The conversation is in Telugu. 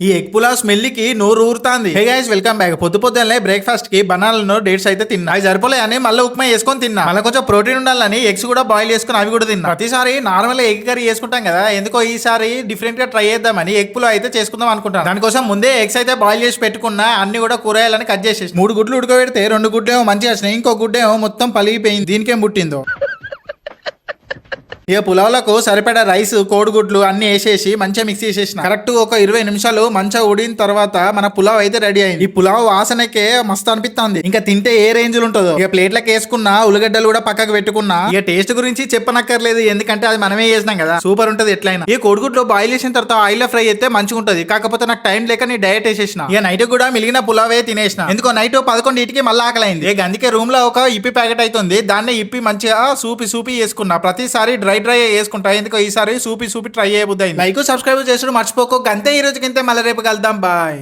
ఈ ఎగ్ పులావ్ స్మెల్ కి నోరు ఊరుతాంది. Hey guys, welcome back. పొద్దున్నే బ్రేక్ఫాస్ట్ కి బనానాలను డేట్స్ అయితే తిన్నా. అవి సరిపోలే అని మళ్ళీ ఉప్మా వేసుకొని తిన్నా. మళ్ళీ కొంచెం ప్రోటీన్ ఉండాలని ఎగ్స్ కూడా బాయిల్ చేసుకుని అవి కూడా తిన్నా. ప్రతిసారి నార్మల్ ఎగ్ కర్రీ చేసుకుంటాం కదా, ఎందుకో ఈసారి డిఫరెంట్ గా ట్రై చేద్దామని ఎగ్ పులావ్ అయితే చేసుకుందాం అనుకుంటాను. దానికోసం ముందే ఎగ్స్ అయితే బాయిల్ చేసి పెట్టుకున్నా. అన్ని కూడా కూరగాయలని కట్ చేసేసి 3 గుడ్లు ఉడకబెడితే 2 గుడ్లు ఏమో మంచిగా వచ్చినాయి, ఇంకో గుడ్డు ఏమో మొత్తం పలిగిపోయింది. దీనికేం పుట్టిందో. ఇక పులావులకు సరిపడా రైస్, కోడిగుడ్లు అన్ని వేసేసి మంచిగా మిక్స్ చేసేసిన. కరెక్ట్ ఒక 20 నిమిషాలు మంచిగా ఉడిన తర్వాత మన పులావ్ అయితే రెడీ అయింది. ఈ పులావ్ వాసనకే మస్తు అనిపిస్తుంది. ఇంకా తింటే ఏ రేంజ్ లో ఉంటుందో. ఇక ప్లేట్లకు వేసుకున్న ఉల్లిగడ్డలు కూడా పక్కకు పెట్టుకున్నా. ఇక టేస్ట్ గురించి చెప్పనక్కర్లేదు, ఎందుకంటే అది మనమే చేసినాం కదా, సూపర్ ఉంటది ఎట్లయినా. ఈ కోడిగుడ్లు బాయిల్ చేసిన తర్వాత ఆయిల్ ఫ్రై అయితే మంచిగా ఉంటది. కాకపోతే నాకు టైం లేక నీ డైట్ వేసేసిన. ఇక నైట్ కూడా మిగిలిన పులావే తినేసిన. ఎందుకో నైట్ 11కి మళ్ళీ ఆకలైంది. ఇక అందుకే రూమ్ లో ఒక ఇప్పి ప్యాకెట్ అవుతుంది, దాన్ని ఇప్పి మంచిగా సూపి వేసుకున్నా. ప్రతిసారి డ్రై వేసుకుంటా, ఎందుకో ఈసారి సూపి ట్రై చేయబుద్ది అయింది. లైక్ సబ్స్క్రైబ్ చేసుడు మర్చిపోకు. అంతే, ఈ రోజుకి ఇంతే, మళ్ళీ రేపు కలుద్దాం. బాయ్.